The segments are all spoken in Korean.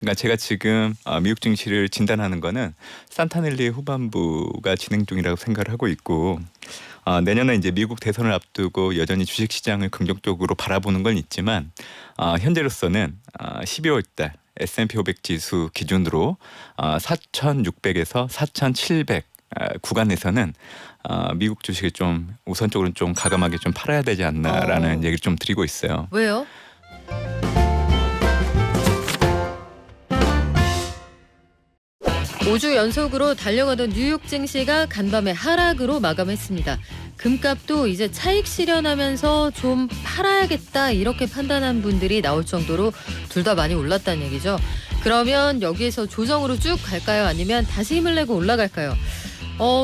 그러니까 제가 지금 미국 증시를 진단하는 거는 산타넬리 후반부가 진행 중이라고 생각을 하고 있고, 내년에 이제 미국 대선을 앞두고 여전히 주식시장을 긍정적으로 바라보는 건 있지만, 현재로서는 12월 달 S&P 500 지수 기준으로 4,600에서 4,700 구간에서는 미국 주식을 좀 우선적으로 좀 가감하게 좀 팔아야 되지 않나라는 얘기를 좀 드리고 있어요. 왜요? 5주 연속으로 달려가던 뉴욕 증시가 간밤에 하락으로 마감했습니다. 금값도 이제 차익 실현하면서 좀 팔아야겠다 이렇게 판단한 분들이 나올 정도로 둘 다 많이 올랐다는 얘기죠. 그러면 여기에서 조정으로 쭉 갈까요? 아니면 다시 힘을 내고 올라갈까요?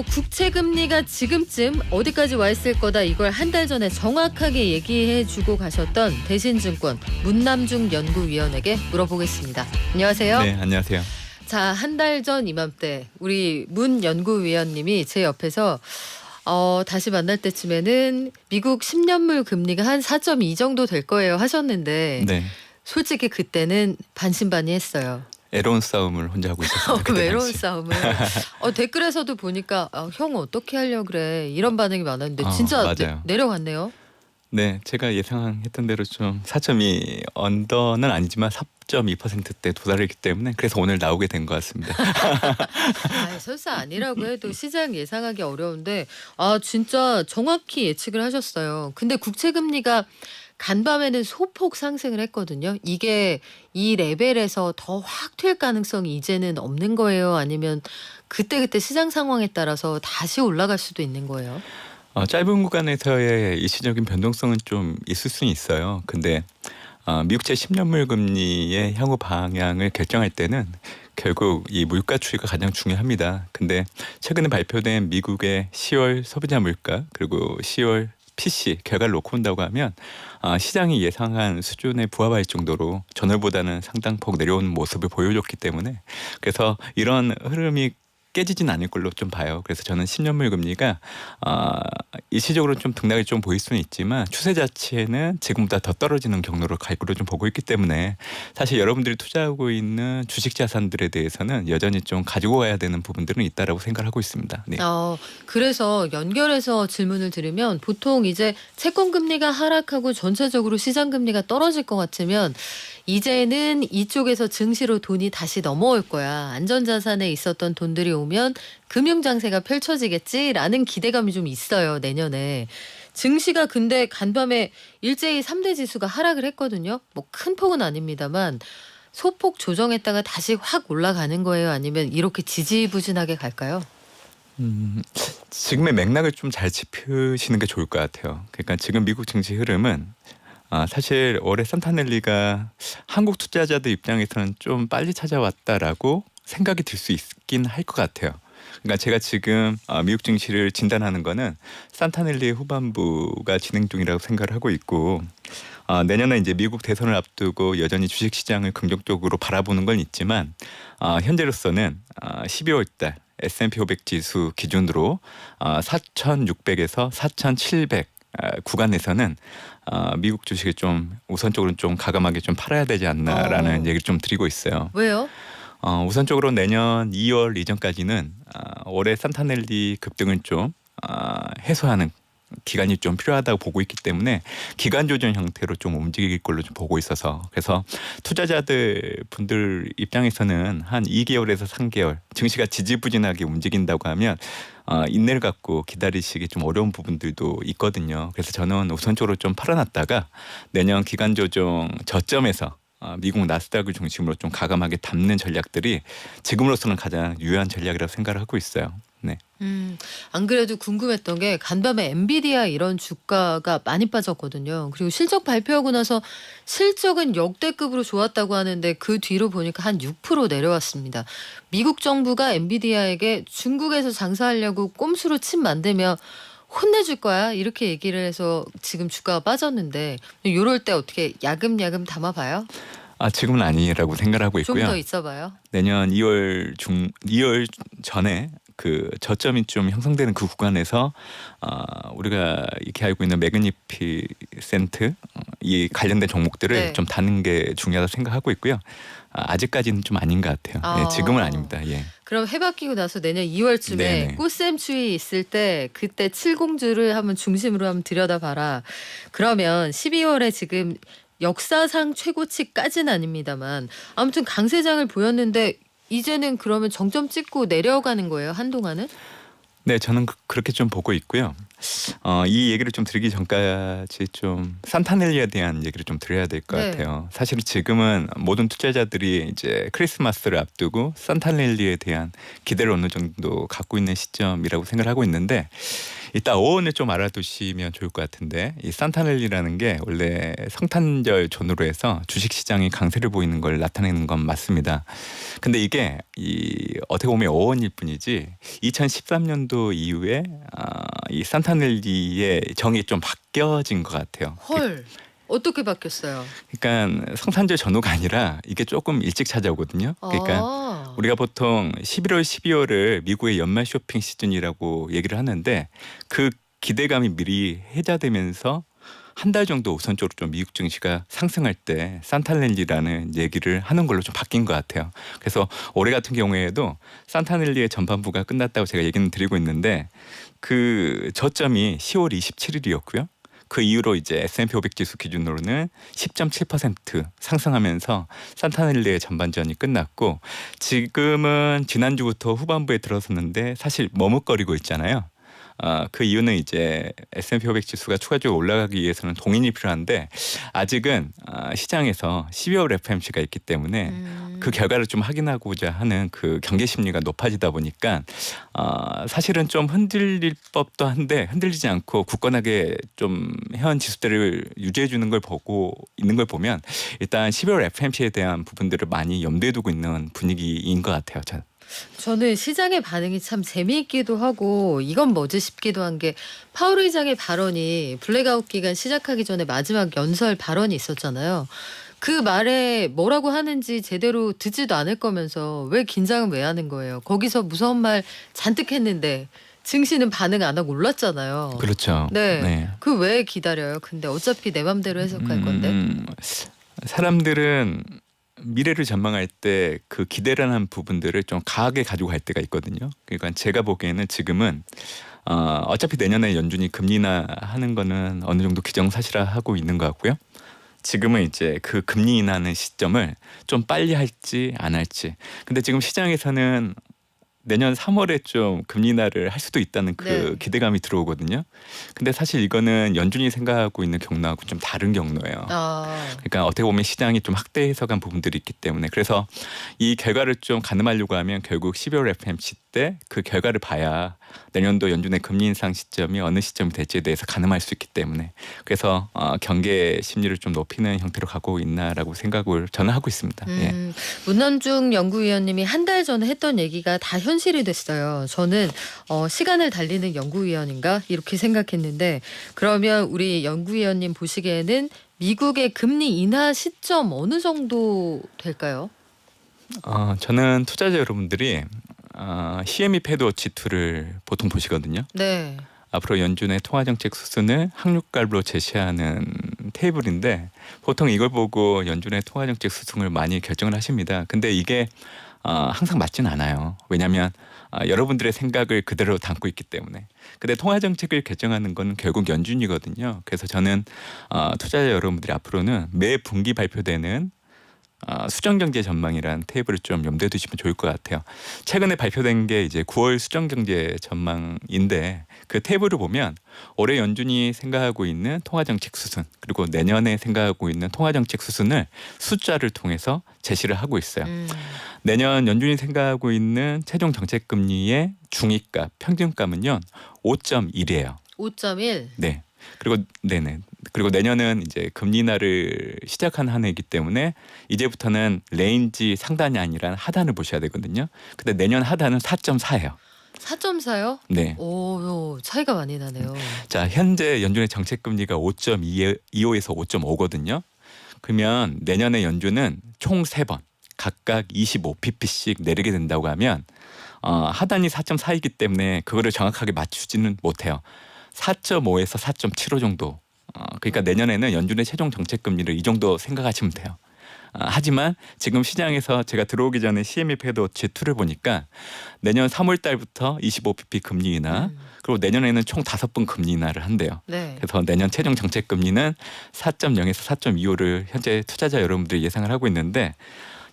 국채 금리가 지금쯤 어디까지 와 있을 거다, 이걸 한 달 전에 정확하게 얘기해주고 가셨던 대신증권 문남중 연구위원에게 물어보겠습니다. 안녕하세요. 네, 안녕하세요. 자, 한 달 전 이맘때 우리 문 연구위원님이 제 옆에서 다시 만날 때쯤에는 미국 10년물 금리가 한 4.2 정도 될 거예요 하셨는데, 네. 솔직히 그때는 반신반의했어요. 애로운 싸움을 혼자 하고 있었습니다. 그 그때 외로운 당시. 싸움을 댓글에서도 보니까 형 어떻게 하려고 그래 이런 반응이 많았는데 진짜 맞아요. 내려갔네요. 네, 제가 예상했던 대로 좀 4.2 언더는 아니지만 4.2%대 도달했기 때문에 그래서 오늘 나오게 된 것 같습니다. 설사 아니라고 해도 시장 예상하기 어려운데 진짜 정확히 예측을 하셨어요. 근데 국채 금리가 간밤에는 소폭 상승을 했거든요. 이게 이 레벨에서 더 확 튈 가능성이 이제는 없는 거예요? 아니면 그때그때 시장 상황에 따라서 다시 올라갈 수도 있는 거예요? 짧은 구간에서의 일시적인 변동성은 좀 있을 수는 있어요. 근데 미국채 10년물 금리의 향후 방향을 결정할 때는 결국 이 물가 추이가 가장 중요합니다. 근데 최근에 발표된 미국의 10월 소비자 물가 그리고 10월 PC 결과를 놓고 본다고 하면 시장이 예상한 수준에 부합할 정도로 전월보다는 상당폭 내려온 모습을 보여줬기 때문에, 그래서 이런 흐름이 깨지진 않을 걸로 좀 봐요. 그래서 저는 10년물 금리가 일시적으로 좀 등락이 좀 보일 수는 있지만 추세 자체는 지금보다 더 떨어지는 경로로 갈 걸로 좀 보고 있기 때문에, 사실 여러분들이 투자하고 있는 주식 자산들에 대해서는 여전히 좀 가지고 가야 되는 부분들은 있다라고 생각을 하고 있습니다. 네. 그래서 연결해서 질문을 드리면, 보통 이제 채권 금리가 하락하고 전체적으로 시장 금리가 떨어질 것 같으면 이제는 이쪽에서 증시로 돈이 다시 넘어올 거야. 안전자산에 있었던 돈들이 오면 금융장세가 펼쳐지겠지라는 기대감이 좀 있어요, 내년에. 증시가 근데 간밤에 일제히 3대 지수가 하락을 했거든요. 뭐 큰 폭은 아닙니다만 소폭 조정했다가 다시 확 올라가는 거예요? 아니면 이렇게 지지부진하게 갈까요? 지금의 맥락을 좀 잘 짚으시는 게 좋을 것 같아요. 그러니까 지금 미국 증시 흐름은 사실 올해 산타넬리가 한국 투자자들 입장에서는 좀 빨리 찾아왔다라고 생각이 들 수 있긴 할 것 같아요. 그러니까 제가 지금 미국 증시를 진단하는 거는 산타넬리 후반부가 진행 중이라고 생각을 하고 있고, 내년에 이제 미국 대선을 앞두고 여전히 주식시장을 긍정적으로 바라보는 건 있지만, 현재로서는 12월 달 S&P 500 지수 기준으로 4,600에서 4,700 구간에서는 미국 주식을 좀 우선적으로 좀 가감하게 좀 팔아야 되지 않나라는 얘기를 좀 드리고 있어요. 왜요? 우선적으로 내년 2월 이전까지는 올해 산타넬리 급등을 좀 해소하는 기간이 좀 필요하다고 보고 있기 때문에 기간 조정 형태로 좀 움직일 걸로 좀 보고 있어서, 그래서 투자자들 분들 입장에서는 한 2개월에서 3개월 증시가 지지부진하게 움직인다고 하면 인내를 갖고 기다리시기 좀 어려운 부분들도 있거든요. 그래서 저는 우선적으로 좀 팔아놨다가 내년 기간 조정 저점에서 미국 나스닥을 중심으로 좀 가감하게 담는 전략들이 지금으로서는 가장 유효한 전략이라고 생각을 하고 있어요. 네. 안 그래도 궁금했던 게, 간밤에 엔비디아 이런 주가가 많이 빠졌거든요. 그리고 실적 발표하고 나서 실적은 역대급으로 좋았다고 하는데 그 뒤로 보니까 한 6% 내려왔습니다. 미국 정부가 엔비디아에게 중국에서 장사하려고 꼼수로 침 만들며 혼내줄 거야 이렇게 얘기를 해서 지금 주가가 빠졌는데, 이럴 때 어떻게 야금야금 담아봐요? 지금은 아니라고 생각하고 좀 있고요. 더 있어봐요. 내년 2월 전에 그 저점이 좀 형성되는 그 구간에서 우리가 이렇게 알고 있는 매그니피센트 이 관련된 종목들을 네. 좀 다는 게 중요하다고 생각하고 있고요. 아직까지는 좀 아닌 것 같아요. 아. 예, 지금은 아닙니다. 예. 그럼 해 바뀌고 나서 내년 2월쯤에 네네. 꽃샘추위 있을 때 그때 칠공주를 한번 중심으로 한번 들여다봐라. 그러면 12월에 지금 역사상 최고치까지는 아닙니다만 아무튼 강세장을 보였는데 이제는 그러면 정점 찍고 내려가는 거예요, 한동안은? 네, 저는 그렇게 좀 보고 있고요. 이 얘기를 좀 드리기 전까지 좀 산타넬리에 대한 얘기를 좀 드려야 될 것 네. 같아요. 사실 지금은 모든 투자자들이 이제 크리스마스를 앞두고 산타넬리에 대한 기대를 어느 정도 갖고 있는 시점이라고 생각을 하고 있는데 이따 어원을 좀 알아두시면 좋을 것 같은데 이 산타넬리라는 게 원래 성탄절 전후로 해서 주식시장이 강세를 보이는 걸 나타내는 건 맞습니다. 근데 이게 어떻게 보면 어원일 뿐이지 2013년도 이후에 이 산타넬리의 정이 좀 바뀌어진 것 같아요. 헐. 어떻게 바뀌었어요? 그러니까 성탄절 전후가 아니라 이게 조금 일찍 찾아오거든요. 그러니까 아. 우리가 보통 11월, 12월을 미국의 연말 쇼핑 시즌이라고 얘기를 하는데 그 기대감이 미리 해자되면서 한 달 정도 우선적으로 좀 미국 증시가 상승할 때 산타넬리라는 얘기를 하는 걸로 좀 바뀐 것 같아요. 그래서 올해 같은 경우에도 산타넬리의 전반부가 끝났다고 제가 얘기는 드리고 있는데 그 저점이 10월 27일이었고요. 그 이후로 이제 S&P 500 지수 기준으로는 10.7% 상승하면서 산타넬리의 전반전이 끝났고 지금은 지난주부터 후반부에 들어섰는데 사실 머뭇거리고 있잖아요. 그 이유는 이제 S&P 500 지수가 추가적으로 올라가기 위해서는 동인이 필요한데 아직은 시장에서 12월 FMC가 있기 때문에 그 결과를 좀 확인하고자 하는 그 경계 심리가 높아지다 보니까 사실은 좀 흔들릴 법도 한데 흔들리지 않고 굳건하게 좀 현 지수대를 유지해 주는 걸 보고 있는 걸 보면 일단 12월 FMC에 대한 부분들을 많이 염두에 두고 있는 분위기인 것 같아요. 저는 시장의 반응이 참 재미있기도 하고 이건 뭐지 싶기도 한 게 파월 의장의 발언이 블랙아웃 기간 시작하기 전에 마지막 연설 발언이 있었잖아요. 그 말에 뭐라고 하는지 제대로 듣지도 않을 거면서 왜 긴장은 왜 하는 거예요. 거기서 무서운 말 잔뜩 했는데 증시는 반응 안 하고 올랐잖아요. 그렇죠. 네. 그 왜 기다려요? 근데 어차피 내 맘대로 해석할 건데. 사람들은 미래를 전망할 때 그 기대라는 부분들을 좀 강하게 가지고 갈 때가 있거든요. 그러니까 제가 보기에는 지금은 어차피 내년에 연준이 금리 인하하는 거는 어느 정도 기정사실화하고 있는 것 같고요. 지금은 이제 그 금리 인하하는 시점을 좀 빨리 할지 안 할지. 근데 지금 시장에서는 내년 3월에 좀 금리 인하를 할 수도 있다는 그 네. 기대감이 들어오거든요. 근데 사실 이거는 연준이 생각하고 있는 경로하고 좀 다른 경로예요. 그러니까 어떻게 보면 시장이 좀 확대 해석한 부분들이 있기 때문에 그래서 이 결과를 좀 가늠하려고 하면 결국 12월 FMC 때 그 결과를 봐야 내년도 연준의 금리 인상 시점이 어느 시점이 될지에 대해서 가늠할 수 있기 때문에 그래서 경계 심리를 좀 높이는 형태로 가고 있나라고 생각을 저는 하고 있습니다. 예. 문남중 연구위원님이 한 달 전에 했던 얘기가 다 현실이 됐어요. 저는 시간을 달리는 연구위원인가 이렇게 생각했는데 그러면 우리 연구위원님 보시기에는 미국의 금리 인하 시점 어느 정도 될까요? 저는 투자자 여러분들이 CME 패드워치 2를 보통 보시거든요. 네. 앞으로 연준의 통화정책 수순을 항륙갈로 제시하는 테이블인데 보통 이걸 보고 연준의 통화정책 수순을 많이 결정을 하십니다. 근데 이게 항상 맞진 않아요. 왜냐하면 여러분들의 생각을 그대로 담고 있기 때문에. 근데 통화정책을 결정하는 건 결국 연준이거든요. 그래서 저는 투자자 여러분들이 앞으로는 매 분기 발표되는 수정경제 전망이라는 테이블을 좀 염두에 두시면 좋을 것 같아요. 최근에 발표된 게 이제 9월 수정경제 전망인데 그 테이블을 보면 올해 연준이 생각하고 있는 통화정책 수순 그리고 내년에 생각하고 있는 통화정책 수순을 숫자를 통해서 제시를 하고 있어요. 내년 연준이 생각하고 있는 최종 정책금리의 중위값, 평균값은요 5.1이에요. 5.1. 네. 그리고 내년은 이제 금리 인하를 시작한 한 해이기 때문에 이제부터는 레인지 상단이 아니라 하단을 보셔야 되거든요. 근데 내년 하단은 4.4예요. 4.4요? 네. 오, 차이가 많이 나네요. 자, 현재 연준의 정책 금리가 5.25에서 5.5거든요. 그러면 내년에 연준은 총 3번 각각 25pp씩 내리게 된다고 하면 하단이 4.4이기 때문에 그거를 정확하게 맞추지는 못해요. 4.5에서 4.75 정도. 그러니까 내년에는 연준의 최종 정책 금리를 이 정도 생각하시면 돼요. 하지만 지금 시장에서 제가 들어오기 전에 CME 패드 G2를 보니까 내년 3월 달부터 25bp 금리 인하 그리고 내년에는 총 5번 금리 인하를 한대요. 네. 그래서 내년 최종 정책 금리는 4.0에서 4.25를 현재 투자자 여러분들이 예상을 하고 있는데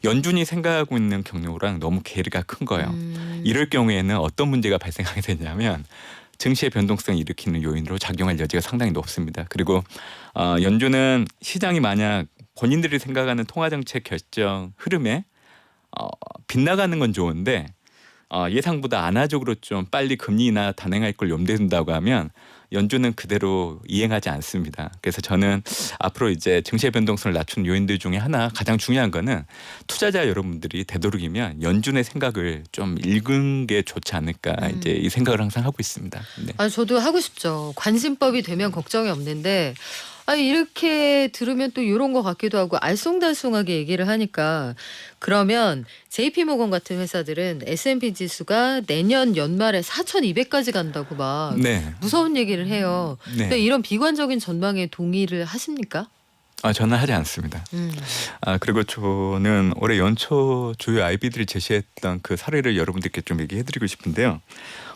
연준이 생각하고 있는 경로랑 너무 괴리가 큰 거예요. 이럴 경우에는 어떤 문제가 발생하게 되냐면 증시의 변동성을 일으키는 요인으로 작용할 여지가 상당히 높습니다. 그리고 연준은 시장이 만약 본인들이 생각하는 통화정책 결정 흐름에 빗나가는 건 좋은데 예상보다 안하적으로 좀 빨리 금리 인하 단행할 걸 염두에 둔다고 하면 연준은 그대로 이행하지 않습니다. 그래서 저는 앞으로 이제 증시의 변동성을 낮추는 요인들 중에 하나 가장 중요한 거는 투자자 여러분들이 되도록이면 연준의 생각을 좀 읽은 게 좋지 않을까 이제 이 생각을 항상 하고 있습니다. 네. 아, 저도 하고 싶죠. 관심법이 되면 걱정이 없는데 이렇게 들으면 또 이런 것 같기도 하고 알쏭달쏭하게 얘기를 하니까 그러면 JP모건 같은 회사들은 S&P 지수가 내년 연말에 4,200까지 간다고 막 네. 무서운 얘기를 해요. 네. 근데 이런 비관적인 전망에 동의를 하십니까? 저는 하지 않습니다. 그리고 저는 올해 연초 주요 IB들이 제시했던 그 사례를 여러분들께 좀 얘기해드리고 싶은데요.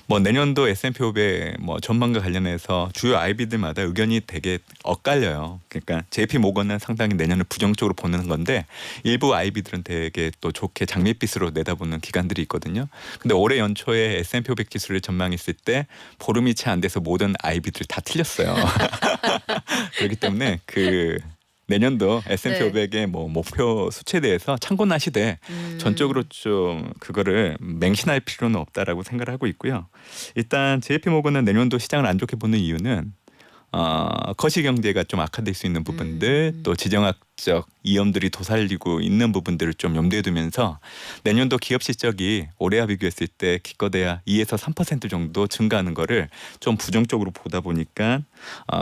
뭐 내년도 S&P 500 뭐 전망과 관련해서 주요 IB들마다 의견이 되게 엇갈려요. 그러니까 JP 모건은 상당히 내년을 부정적으로 보는 건데 일부 IB들은 되게 또 좋게 장밋빛으로 내다보는 기관들이 있거든요. 근데 올해 연초에 S&P 500 지수를 전망했을 때 보름이 채 안 돼서 모든 IB들 다 틀렸어요. 그렇기 때문에 내년도 S&P 네. 500의 뭐 목표 수치에 대해서 참고나시되 전적으로 좀 그거를 맹신할 필요는 없다라고 생각을 하고 있고요. 일단 JP모건은 내년도 시장을 안 좋게 보는 이유는 거시경제가 좀 악화될 수 있는 부분들 또 지정학적 이염들이 도살리고 있는 부분들을 좀 염두에 두면서 내년도 기업 실적이 올해와 비교했을 때 기껏해야 2에서 3% 정도 증가하는 거를 좀 부정적으로 보다 보니까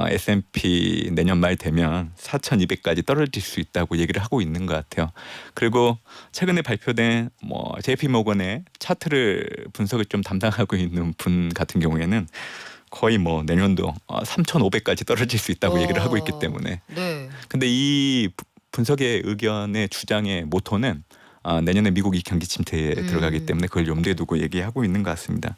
S&P 내년 말 되면 4,200까지 떨어질 수 있다고 얘기를 하고 있는 것 같아요. 그리고 최근에 발표된 JP모건의 차트를 분석을 좀 담당하고 있는 분 같은 경우에는 거의 뭐 내년도 3,500까지 떨어질 수 있다고 얘기를 하고 있기 때문에. 네. 근데 이 분석의 의견의 주장의 모토는 내년에 미국이 경기 침체에 들어가기 때문에 그걸 염두에 두고 얘기하고 있는 것 같습니다.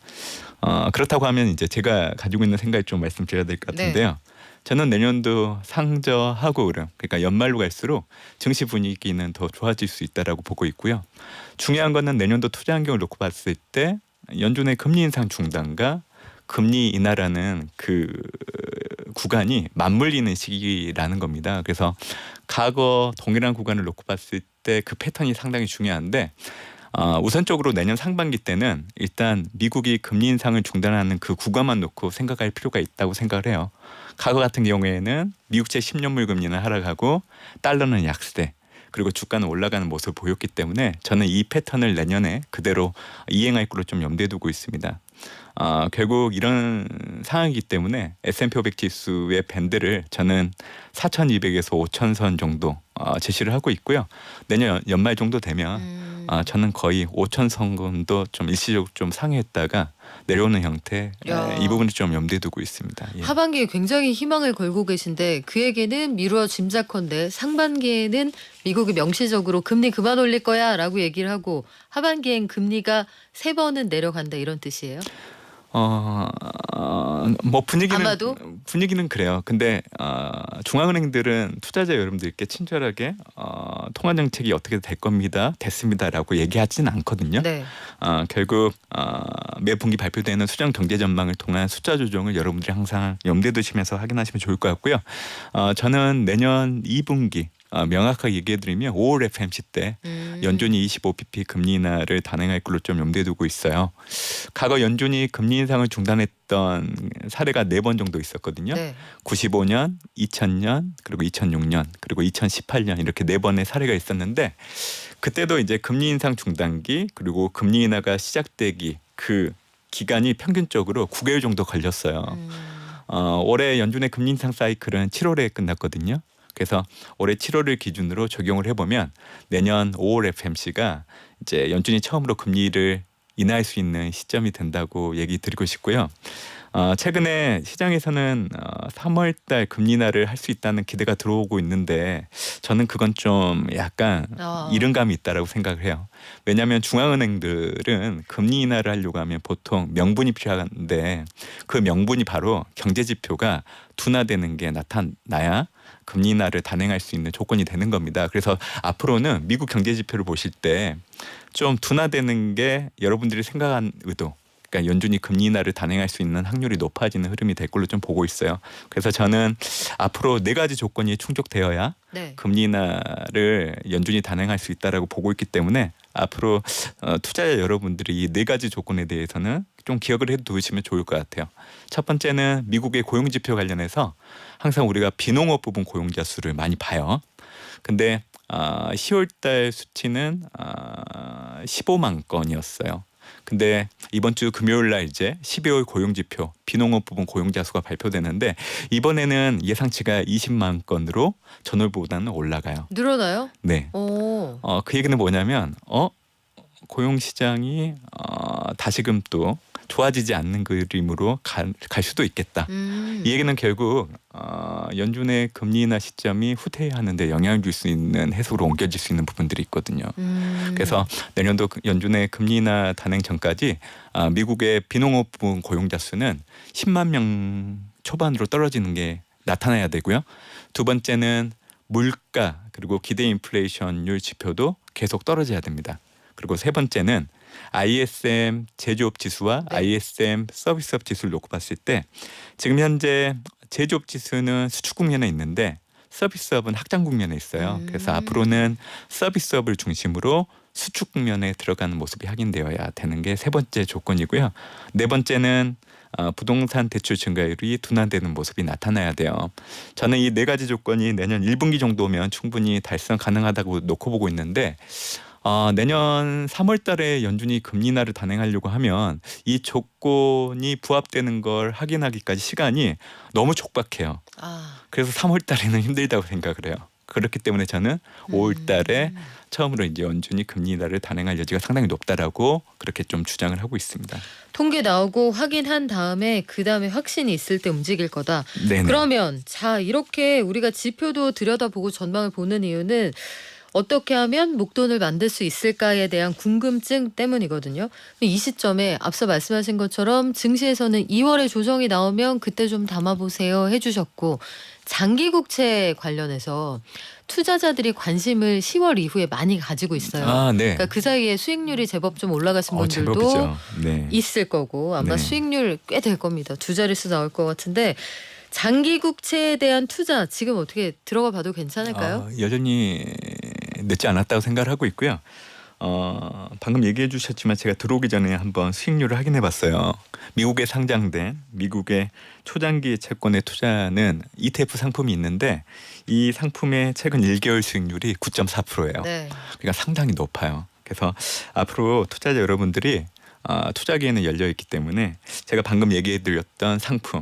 그렇다고 하면 이제 제가 가지고 있는 생각을 좀 말씀드려야 될 것 같은데요. 저는 내년도 상저하고 그러니까 연말로 갈수록 증시 분위기는 더 좋아질 수 있다라고 보고 있고요. 중요한 거는 내년도 투자 환경을 놓고 봤을 때 연준의 금리 인상 중단과 금리 인하라는 그 구간이 맞물리는 시기라는 겁니다. 그래서 과거 동일한 구간을 놓고 봤을 때 그 패턴이 상당히 중요한데 우선적으로 내년 상반기 때는 일단 미국이 금리 인상을 중단하는 그 구간만 놓고 생각할 필요가 있다고 생각을 해요. 과거 같은 경우에는 미국채 10년물 금리는 하락하고 달러는 약세 그리고 주가는 올라가는 모습을 보였기 때문에 저는 이 패턴을 내년에 그대로 이행할 거로 좀 염두에 두고 있습니다. 결국 이런 상황이기 때문에 S&P 500 지수의 밴드를 저는 4,200에서 5,000선 정도 제시를 하고 있고요. 내년 연말 정도 되면 저는 거의 5,000선금도 좀 일시적으로 좀 상회했다가 내려오는 형태 이 부분을 좀 염두에 두고 있습니다. 예. 하반기에 굉장히 희망을 걸고 계신데 그에게는 미루어 짐작컨대 상반기에는 미국이 명시적으로 금리 그만 올릴 거야 라고 얘기를 하고 하반기엔 금리가 3번은 내려간다 이런 뜻이에요? 뭐 아마도? 분위기는 그래요. 근데 중앙은행들은 투자자 여러분들께 친절하게 통화 정책이 어떻게 될 겁니다, 됐습니다라고 얘기하지는 않거든요. 네. 결국 매 분기 발표되는 수정 경제 전망을 통한 숫자 조정을 여러분들이 항상 염두에 두시면서 확인하시면 좋을 것 같고요. 저는 내년 2분기 명확하게 얘기해드리면 5월 FMC 때 연준이 25bp 금리 인하를 단행할 걸로 좀 염두에 두고 있어요. 과거 연준이 금리 인상을 중단했던 사례가 4번 정도 있었거든요. 네. 95년, 2000년, 그리고 2006년, 그리고 2018년 이렇게 4번의 사례가 있었는데 그때도 이제 금리 인상 중단기 그리고 금리 인하가 시작되기 그 기간이 평균적으로 9개월 정도 걸렸어요. 올해 연준의 금리 인상 사이클은 7월에 끝났거든요. 그래서 올해 7월을 기준으로 적용을 해보면 내년 5월 FMC가 이제 연준이 처음으로 금리를 인하할 수 있는 시점이 된다고 얘기 드리고 싶고요. 최근에 시장에서는 3월달 금리 인하를 할 수 있다는 기대가 들어오고 있는데 저는 그건 좀 약간 이른감이 있다라고 생각을 해요. 왜냐하면 중앙은행들은 금리 인하를 하려고 하면 보통 명분이 필요한데 그 명분이 바로 경제지표가 둔화되는 게 나타나야 금리 인하를 단행할 수 있는 조건이 되는 겁니다. 그래서 앞으로는 미국 경제지표를 보실 때 좀 둔화되는 게 여러분들이 생각한 의도, 그러니까 연준이 금리 인하를 단행할 수 있는 확률이 높아지는 흐름이 될 걸로 좀 보고 있어요. 그래서 저는 앞으로 4가지 조건이 충족되어야 네. 금리 인하를 연준이 단행할 수 있다라고 보고 있기 때문에 앞으로 투자자 여러분들이 이 4가지 조건에 대해서는 좀 기억을 해두시면 좋을 것 같아요. 첫 번째는 미국의 고용지표 관련해서 항상 우리가 비농업 부분 고용자 수를 많이 봐요. 근데 10월달 수치는 15만 건이었어요. 근데 이번 주 금요일 날 이제 12월 고용지표 비농업 부분 고용자 수가 발표되는데 이번에는 예상치가 20만 건으로 전월보다는 올라가요. 늘어나요? 네. 오. 그 얘기는 뭐냐면 고용 시장이 다시금 또 좋아지지 않는 그림으로 갈 수도 있겠다. 이 얘기는 결국 연준의 금리 인하 시점이 후퇴하는 데 영향을 줄 수 있는 해석으로 옮겨질 수 있는 부분들이 있거든요. 그래서 내년도 연준의 금리 인하 단행 전까지 미국의 비농업 부분 고용자 수는 10만 명 초반으로 떨어지는 게 나타나야 되고요. 두 번째는 물가 그리고 기대 인플레이션율 지표도 계속 떨어져야 됩니다. 그리고 세 번째는 ISM 제조업 지수와 네. ISM 서비스업 지수를 놓고 봤을 때 지금 현재 제조업 지수는 수축 국면에 있는데 서비스업은 확장 국면에 있어요. 그래서 앞으로는 서비스업을 중심으로 수축 국면에 들어가는 모습이 확인되어야 되는 게 세 번째 조건이고요. 네 번째는 부동산 대출 증가율이 둔화되는 모습이 나타나야 돼요. 저는 이 4가지 조건이 내년 1분기 정도면 충분히 달성 가능하다고 놓고 보고 있는데 내년 3월 달에 연준이 금리 인하를 단행하려고 하면 이 조건이 부합되는 걸 확인하기까지 시간이 너무 촉박해요. 그래서 3월 달에는 힘들다고 생각을 해요. 그렇기 때문에 저는 5월 달에 처음으로 이제 연준이 금리 인하를 단행할 여지가 상당히 높다라고 그렇게 좀 주장을 하고 있습니다. 통계 나오고 확인한 다음에 그다음에 확신이 있을 때 움직일 거다. 네네. 그러면 자 이렇게 우리가 지표도 들여다보고 전망을 보는 이유는 어떻게 하면 목돈을 만들 수 있을까에 대한 궁금증 때문이거든요. 이 시점에 앞서 말씀하신 것처럼 증시에서는 2월에 조정이 나오면 그때 좀 담아보세요 해주셨고 장기 국채 관련해서 투자자들이 관심을 10월 이후에 많이 가지고 있어요. 네. 그러니까 그 사이에 수익률이 제법 좀 올라가신 분들도 제법이죠. 네. 있을 거고 아마 네. 수익률 꽤 될 겁니다. 2자릿수 나올 것 같은데 장기 국채에 대한 투자 지금 어떻게 들어가 봐도 괜찮을까요? 여전히 늦지 않았다고 생각을 하고 있고요. 방금 얘기해 주셨지만 제가 들어오기 전에 한번 수익률을 확인해 봤어요. 미국에 상장된 미국의 초장기 채권에 투자하는 ETF 상품이 있는데 이 상품의 최근 1개월 수익률이 9.4%예요. 네. 그러니까 상당히 높아요. 그래서 앞으로 투자자 여러분들이 투자기에는 열려 있기 때문에 제가 방금 얘기해 드렸던 상품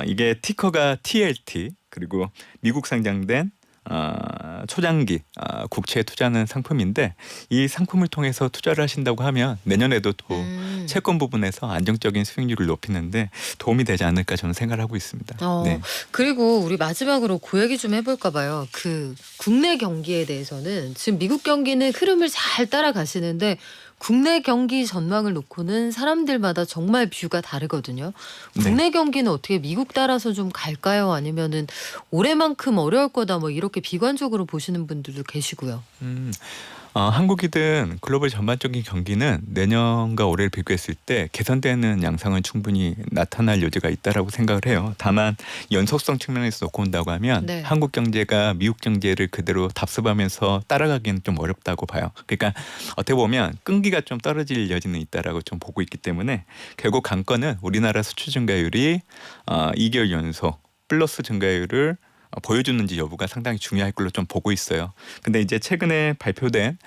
이게 티커가 TLT 그리고 미국 상장된 초장기 국채에 투자하는 상품인데 이 상품을 통해서 투자를 하신다고 하면 내년에도 또 채권 부분에서 안정적인 수익률을 높이는데 도움이 되지 않을까 저는 생각을 하고 있습니다. 네. 그리고 우리 마지막으로 그 얘기 좀 해볼까 봐요. 그 국내 경기에 대해서는 지금 미국 경기는 흐름을 잘 따라가시는데 국내 경기 전망을 놓고는 사람들마다 정말 뷰가 다르거든요. 국내 경기는 어떻게 미국 따라서 좀 갈까요? 아니면은 올해만큼 어려울 거다 뭐 이렇게 비관적으로 보시는 분들도 계시고요. 한국이든 글로벌 전반적인 경기는 내년과 올해를 비교했을 때 개선되는 양상은 충분히 나타날 여지가 있다라고 생각을 해요. 다만 연속성 측면에서 놓고 온다고 하면 네. 한국 경제가 미국 경제를 그대로 답습하면서 따라가기는 좀 어렵다고 봐요. 그러니까 어떻게 보면 끈기가 좀 떨어질 여지는 있다라고 좀 보고 있기 때문에 결국 관건은 우리나라 수출 증가율이 2개월 연속 플러스 증가율을 보여주는지 여부가 상당히 중요할 걸로 좀 보고 있어요. 근데 이제 최근에 발표된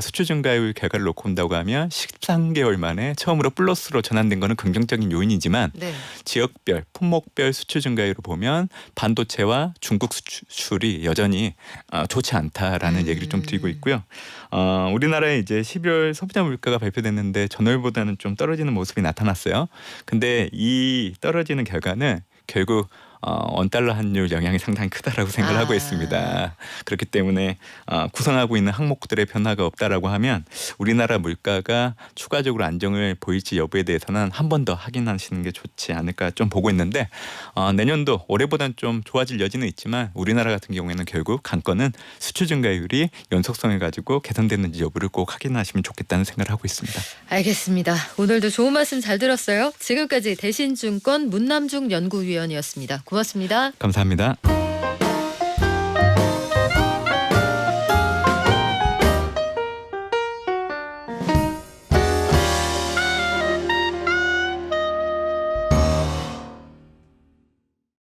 수출 증가율 결과를 놓고 본다고 하면 13개월 만에 처음으로 플러스로 전환된 거는 긍정적인 요인이지만 네. 지역별, 품목별 수출 증가율을 보면 반도체와 중국 수출이 여전히 좋지 않다라는 얘기를 좀 드리고 있고요. 우리나라에 이제 12월 소비자 물가가 발표됐는데 전월보다는 좀 떨어지는 모습이 나타났어요. 근데 이 떨어지는 결과는 결국 원달러 환율 영향이 상당히 크다라고 생각을 하고 있습니다. 그렇기 때문에 구성하고 있는 항목들의 변화가 없다라고 하면 우리나라 물가가 추가적으로 안정을 보일지 여부에 대해서는 한 번 더 확인하시는 게 좋지 않을까 좀 보고 있는데 내년도 올해보다는 좀 좋아질 여지는 있지만 우리나라 같은 경우에는 결국 관건은 수출 증가율이 연속성을 가지고 개선되는지 여부를 꼭 확인하시면 좋겠다는 생각을 하고 있습니다. 알겠습니다. 오늘도 좋은 말씀 잘 들었어요. 지금까지 대신증권 문남중 연구위원이었습니다. 고맙습니다. 감사합니다.